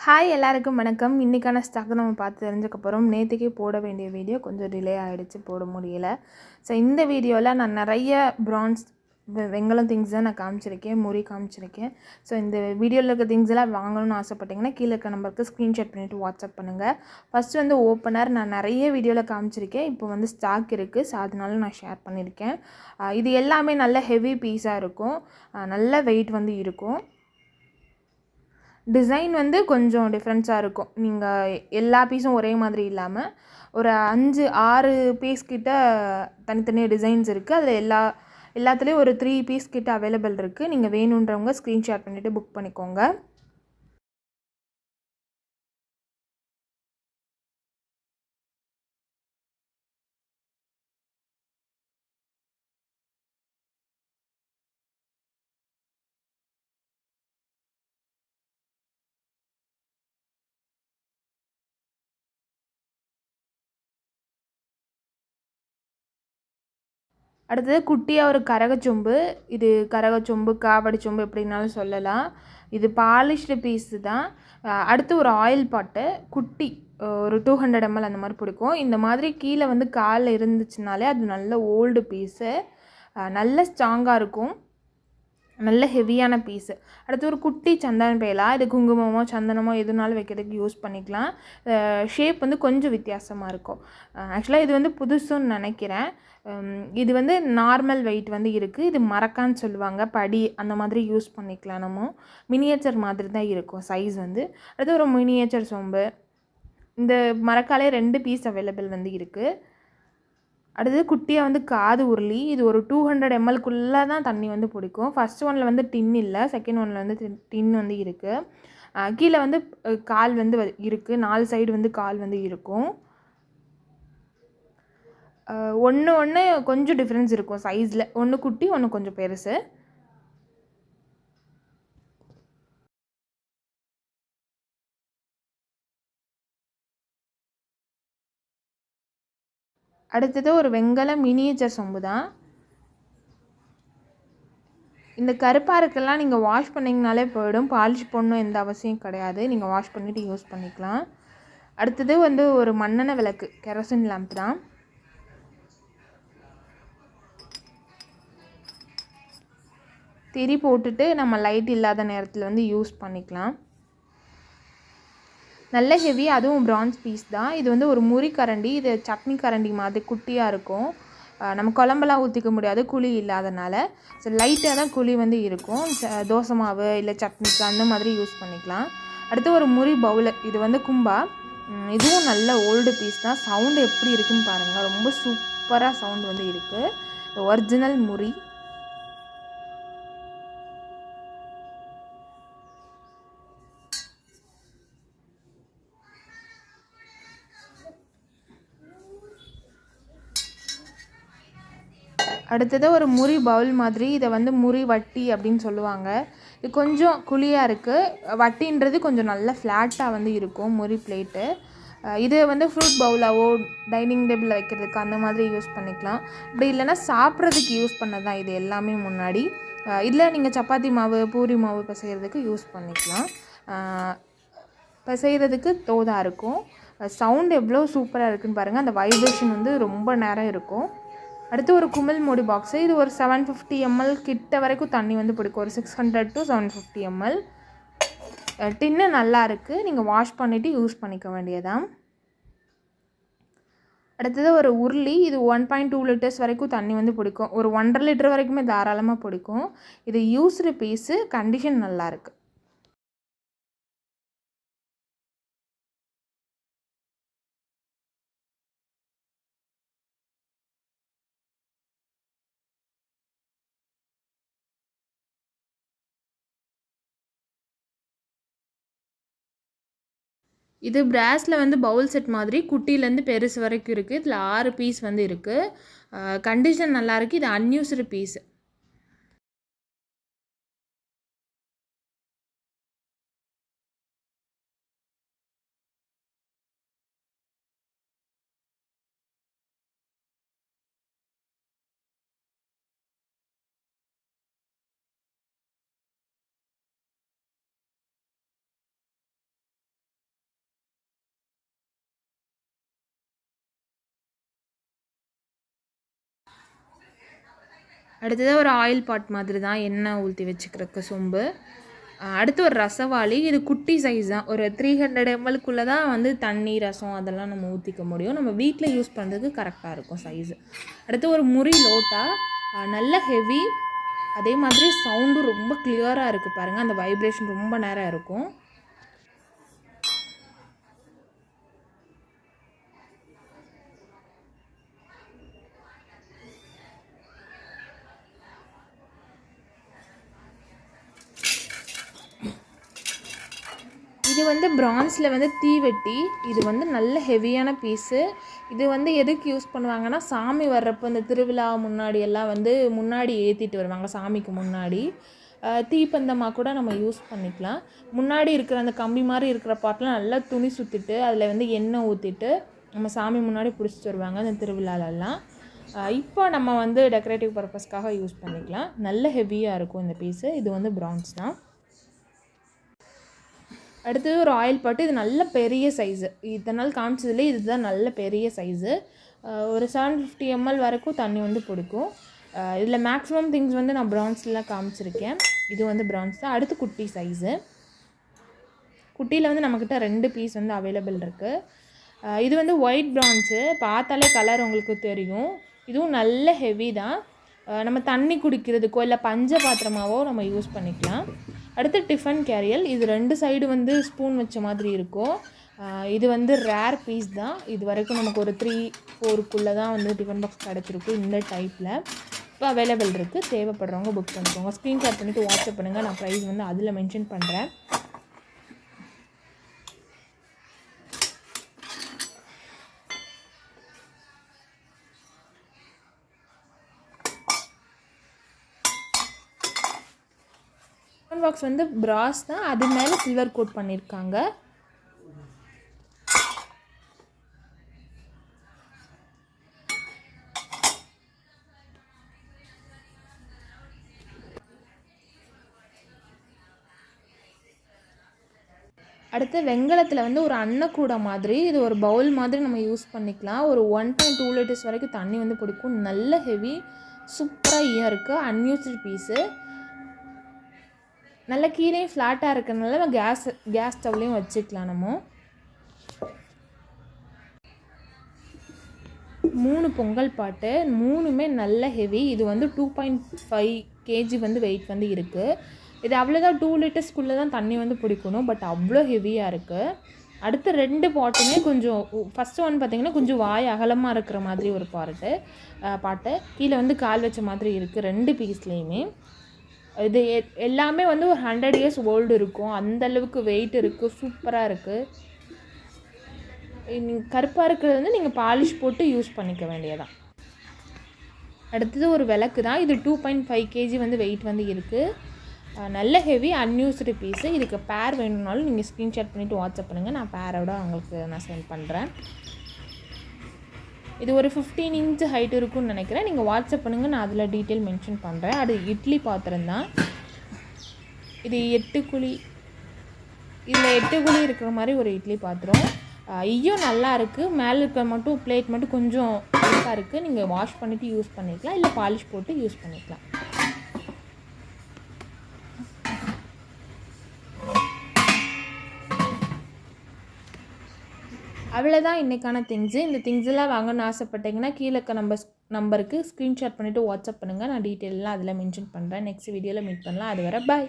Hi எல்லாருக்கும் வணக்கம். இன்றைக்கான ஸ்டாக் நம்ம பார்த்து தெரிஞ்சுக்கப்புறம் நேற்றுக்கே போட வேண்டிய வீடியோ கொஞ்சம் டிலே ஆகிடுச்சு, போட முடியல. ஸோ இந்த வீடியோவில் நான் நிறைய பிரான்ஸ் வெங்கலம் திங்ஸ் தான் நான் காமிச்சிருக்கேன், முறி காமிச்சிருக்கேன். ஸோ இந்த வீடியோவில் இருக்க திங்ஸ் எல்லாம் வாங்கணும்னு ஆசைப்பட்டீங்கன்னா கீழே இருக்க நம்பருக்கு ஸ்க்ரீன்ஷாட் பண்ணிவிட்டு வாட்ஸ்அப் பண்ணுங்கள். ஃபஸ்ட்டு வந்து ஓப்பனர் நான் நிறைய வீடியோவில் காமிச்சிருக்கேன், இப்போ வந்து ஸ்டாக் இருக்குது. ஸோ அதனால நான் ஷேர் பண்ணியிருக்கேன். இது எல்லாமே நல்ல ஹெவி பீஸாக இருக்கும், நல்ல வெயிட் வந்து இருக்கும். டிசைன் வந்து கொஞ்சம் டிஃப்ரென்ஸாக இருக்கும். நீங்கள் எல்லா பீஸும் ஒரே மாதிரி இல்லாமல் ஒரு 5-6 பீஸ் கிட்ட தனித்தனியாக டிசைன்ஸ் இருக்குது. அதில் எல்லாத்துலேயும் ஒரு 3 பீஸ் கிட்ட அவைலபிள் இருக்குது. நீங்கள் வேணுன்றவங்க ஸ்க்ரீன்ஷாட் பண்ணிவிட்டு புக் பண்ணிக்கோங்க. அடுத்தது குட்டியாக ஒரு கரகச்சொம்பு. இது கரகச்சொம்பு, காவடி சொம்பு எப்படின்னாலும் சொல்லலாம். இது பாலிஷ்டு பீஸு தான். அடுத்து ஒரு ஆயில் பாட்டு குட்டி, ஒரு 200 ml அந்த மாதிரி பிடிக்கும். இந்த மாதிரி கீழே வந்து காலில் இருந்துச்சுனாலே அது நல்ல ஓல்டு பீஸு, நல்ல ஸ்ட்ராங்காக இருக்கும், நல்ல ஹெவியான பீஸு. அடுத்து ஒரு குட்டி சந்தன பேலா. இது குங்குமமோ சந்தனமோ எதுனாலும் வைக்கிறதுக்கு யூஸ் பண்ணிக்கலாம். ஷேப் வந்து கொஞ்சம் வித்தியாசமாக இருக்கும். ஆக்சுவலாக இது வந்து புதுசுன்னு நினைக்கிறேன். இது வந்து நார்மல் வெயிட் வந்து இருக்குது. இது மரக்கான்னு சொல்லுவாங்க, படி அந்த மாதிரி யூஸ் பண்ணிக்கலாம். நம்ம மினியேச்சர் மாதிரி தான் இருக்கும் சைஸ் வந்து. அடுத்து ஒரு மினியேச்சர் சொம்பு. இந்த மரக்காலே 2 பீஸ் அவைலபிள் வந்து இருக்குது. அடுத்தது குட்டியாக வந்து காது உருளி. இது ஒரு 200 ml தான் தண்ணி வந்து பிடிக்கும். ஃபஸ்ட் ஒன்னில் வந்து டின் இல்லை, செகண்ட் ஒன்னில் வந்து டின் வந்து இருக்குது. கீழே வந்து கால் வந்து இருக்குது, 4 சைடு வந்து கால் வந்து இருக்கும். ஒன்று கொஞ்சம் டிஃப்ரென்ஸ் இருக்கும் சைஸில். ஒன்று குட்டி, ஒன்று கொஞ்சம் பெருசு. அடுத்தது ஒரு வெங்கல மினியேச்சர் சொம்பு தான். இந்த கருப்பாருக்கெல்லாம் நீங்கள் வாஷ் பண்ணிங்கனாலே போயிடும், பாலிஷ் பண்ணணும் எந்த அவசியம் கிடையாது. நீங்கள் வாஷ் பண்ணிவிட்டு யூஸ் பண்ணிக்கலாம். அடுத்தது வந்து ஒரு மண்ணெண்ணெய் விளக்கு, கெரோசின் லேம்ப் தான். திரி போட்டுட்டு நம்ம லைட் இல்லாத நேரத்தில் வந்து யூஸ் பண்ணிக்கலாம். நல்ல ஹெவி, அதுவும் பிரான்ஸ் பீஸ் தான். இது வந்து ஒரு முறி கரண்டி. இது சட்னி கரண்டி மாதிரி குட்டியாக இருக்கும். நம்ம குழம்பெல்லாம் ஊற்றிக்க முடியாது குழி இல்லாதனால. ஸோ லைட்டாக தான் குழி வந்து இருக்கும். தோசை மாவு இல்லை சட்னிக்கு அந்த மாதிரி யூஸ் பண்ணிக்கலாம். அடுத்து ஒரு முறி பவுல். இது வந்து கும்பா. இதுவும் நல்ல ஓல்டு பீஸ் தான். சவுண்டு எப்படி இருக்குதுன்னு பாருங்கள், ரொம்ப சூப்பராக சவுண்டு வந்து இருக்குது. ஒரிஜினல் முறி. அடுத்தது ஒரு முறி பவுல் மாதிரி. இதை வந்து முறி வட்டி அப்படின்னு சொல்லுவாங்க. இது கொஞ்சம் குழியாக இருக்குது. வட்டின்றது கொஞ்சம் நல்ல ஃப்ளாட்டாக வந்து இருக்கும் முறி பிளேட்டு. இது வந்து ஃப்ரூட் பவுலாவோ டைனிங் டேபிளில் வைக்கிறதுக்கு அந்த மாதிரி யூஸ் பண்ணிக்கலாம். இப்படி இல்லைனா சாப்பிட்றதுக்கு யூஸ் பண்ணது தான் இது எல்லாமே முன்னாடி. இதில் நீங்கள் சப்பாத்தி மாவு, பூரி மாவு பிசைகிறதுக்கு யூஸ் பண்ணிக்கலாம். பிசைகிறதுக்கு தோதாக இருக்கும். சவுண்டு எவ்வளோ சூப்பராக இருக்குதுன்னு பாருங்கள். அந்த வைப்ரேஷன் வந்து ரொம்ப நேரம் இருக்கும். அடுத்து ஒரு குமிழ் மூடி பாக்ஸு. இது ஒரு 750 ml கிட்ட வரைக்கும் தண்ணி வந்து பிடிக்கும். ஒரு 600 to 750 ml. டின்னு நல்லா இருக்குது, நீங்கள் வாஷ் பண்ணிவிட்டு யூஸ் பண்ணிக்க வேண்டியதான். அடுத்தது ஒரு உருளி. இது 1.2 liters வரைக்கும் தண்ணி வந்து பிடிக்கும். ஒரு 1.5 liter வரைக்குமே தாராளமாக பிடிக்கும். இது யூஸ்டு பீஸு, கண்டிஷன் நல்லாயிருக்கு. இது பிராஸில் வந்து பவுல் செட் மாதிரி குட்டிலேருந்து பெருசு வரைக்கும் இருக்குது. இதில் 6 பீஸ் வந்து இருக்குது. கண்டிஷன் நல்லாயிருக்கு. இது அன்யூஸ்டு பீஸு. அடுத்ததாக ஒரு ஆயில் பாட் மாதிரி தான், எண்ணெய் ஊற்றி வச்சுக்கிறதுக்கு சொம்பு. அடுத்து ஒரு ரசவாளி. இது குட்டி சைஸ் தான், ஒரு 300 mlக்குள்ளே தான் வந்து தண்ணி ரசம் அதெல்லாம் நம்ம ஊற்றிக்க முடியும். நம்ம வீட்டில் யூஸ் பண்ணுறதுக்கு கரெக்டாக இருக்கும் சைஸு. அடுத்து ஒரு முறி லோட்டா, நல்ல ஹெவி, அதே மாதிரி சவுண்டும் ரொம்ப கிளியராக இருக்குது பாருங்கள். அந்த வைப்ரேஷன் ரொம்ப நேரம் இருக்கும். இது வந்து பிரான்ஸில் வந்து தீவெட்டி. இது வந்து நல்ல ஹெவியான பீஸு. இது வந்து எதுக்கு யூஸ் பண்ணுவாங்கன்னா, சாமி வர்றப்போ இந்த திருவிழா முன்னாடி எல்லாம் வந்து முன்னாடி ஏற்றிட்டு வருவாங்க சாமிக்கு முன்னாடி. தீப்பந்தமாக கூட நம்ம யூஸ் பண்ணிக்கலாம். முன்னாடி இருக்கிற அந்த கம்பி மாதிரி இருக்கிற பாட்டெலாம் நல்லா துணி சுற்றிட்டு அதில் வந்து எண்ணெய் ஊற்றிட்டு நம்ம சாமி முன்னாடி பிடிச்சிட்டு வருவாங்க இந்த திருவிழாலெல்லாம். இப்போ நம்ம வந்து டெக்கரேட்டிவ் பர்பஸ்க்காக யூஸ் பண்ணிக்கலாம். நல்ல ஹெவியாக இருக்கும் இந்த பீஸு. இது வந்து பிரான்ஸ் தான். அடுத்தது ஒரு ஆயில் பாட்டு. இது நல்ல பெரிய சைஸு. இத்தனை நாள் காமிச்சதுலேயே இதுதான் நல்ல பெரிய சைஸு. ஒரு 750 ml வரைக்கும் தண்ணி வந்து பிடிக்கும். இதில் மேக்ஸிமம் திங்ஸ் வந்து நான் பிரான்ஸ்லாம் காமிச்சிருக்கேன். இது வந்து பிரான்ஸ் தான். அடுத்து குட்டி சைஸு. குட்டியில் வந்து நம்மக்கிட்ட 2 பீஸ் வந்து அவைலபிள் இருக்குது. இது வந்து ஒயிட் பிரான்ஸு. பார்த்தாலே கலர் உங்களுக்கு தெரியும். இதுவும் நல்ல ஹெவி தான். நம்ம தண்ணி குடிக்கிறதுக்கோ இல்லை பஞ்ச பாத்திரமாவோ நம்ம யூஸ் பண்ணிக்கலாம். அடுத்து டிஃபன் கேரியல். இது 2 சைடு வந்து ஸ்பூன் வச்ச மாதிரி இருக்கும். இது வந்து ரேர் பீஸ் தான். இது வரைக்கும் நமக்கு ஒரு 3-4க்குள்ளே தான் வந்து டிஃபன் பாக்ஸ் கிடச்சிருக்கு இந்த டைப்பில். இப்போ அவைலபிள் இருக்குது. தேவைப்படுறவங்க புக் பண்ணிக்கோங்க. ஸ்க்ரீன்ஷாட் பண்ணிவிட்டு வாட்ஸ்அப் பண்ணுங்கள். நான் ப்ரைஸ் வந்து அதில் மென்ஷன் பண்ணுறேன். டிஃபன் பாக்ஸ் வந்து பிராஸ் தான். அது மேலே சில்வர் கோட் பண்ணியிருக்காங்க. அடுத்து வெங்கலத்தில் வந்து ஒரு அன்னக்கூடை மாதிரி, இது ஒரு பவுல் மாதிரி நம்ம யூஸ் பண்ணிக்கலாம். ஒரு 1.2 liters வரைக்கும் தண்ணி வந்து பிடிக்கும். நல்ல ஹெவி, சூப்பராக இருக்குது. Unused piece. நல்ல கீழே ஃப்ளாட்டாக இருக்கிறதுனால நம்ம கேஸ் ஸ்டவ்லேயும் வச்சுக்கலாம். நம்ம 3 பொங்கல் பாட்டு. 3மே நல்ல ஹெவி. இது வந்து 2.5 kg வந்து வெயிட் வந்து இருக்குது. இது அவ்வளோதான் 2 liters தான் தண்ணி வந்து பிடிக்கணும். பட் அவ்வளோ ஹெவியாக இருக்குது. அடுத்து 2 பாட்டுமே கொஞ்சம், ஃபஸ்ட்டு ஒன் பார்த்திங்கன்னா கொஞ்சம் வாய் அகலமாக இருக்கிற மாதிரி ஒரு பாட்டு. கீழே வந்து கால் வச்ச மாதிரி இருக்குது 2 பீஸ்லேயுமே. இது எல்லாமே வந்து ஒரு 100 years ஓல்டு இருக்கும். அந்தளவுக்கு வெயிட் இருக்குது. சூப்பராக இருக்குது. கருப்பாக இருக்கிறது வந்து நீங்கள் பாலிஷ் போட்டு யூஸ் பண்ணிக்க வேண்டியதான். அடுத்தது ஒரு விளக்கு தான். இது 2.5 kg வந்து வெயிட் வந்து இருக்குது. நல்ல ஹெவி, அன்யூஸ்டு பீஸு. இதுக்கு பேர் வேணும்னாலும் நீங்கள் ஸ்க்ரீன்ஷாட் பண்ணிவிட்டு வாட்ஸ்அப் பண்ணுங்கள். நான் பேரோட உங்களுக்கு நான் சென்ட் பண்ணுறேன். இது ஒரு 15 inch ஹைட் இருக்குன்னு நினைக்கிறேன். நீங்கள் வாட்ஸ்அப் பண்ணுங்கள், நான் அதில் டீட்டெயில் மென்ஷன் பண்ணுறேன். அது இட்லி பாத்திரம் தான். இது 8 குழி. இதில் 8 குழி இருக்கிற மாதிரி ஒரு இட்லி பாத்திரம். ஐயும் நல்லா இருக்குது. மேலே இருக்க மட்டும் பிளேட் மட்டும் கொஞ்சம் பெருசாக இருக்குது. நீங்கள் வாஷ் பண்ணிவிட்டு யூஸ் பண்ணிக்கலாம், இல்லை பாலிஷ் போட்டு யூஸ் பண்ணிக்கலாம். அவ்வளோதான் இன்றைக்கான திங்ஸு. இந்த திங்ஸ் எல்லாம் வாங்கணும்னு ஆசைப்பட்டீங்கன்னா கீழே இருக்க நம்பருக்கு ஸ்க்ரீன்ஷாட் பண்ணிவிட்டு வாட்ஸ்அப் பண்ணுங்கள். நான் டீட்டெயிலெலாம் அதில் மென்ஷன் பண்ணுறேன். நெக்ஸ்ட் வீடியோவில் மீட் பண்ணலாம். அது வரை பாய்.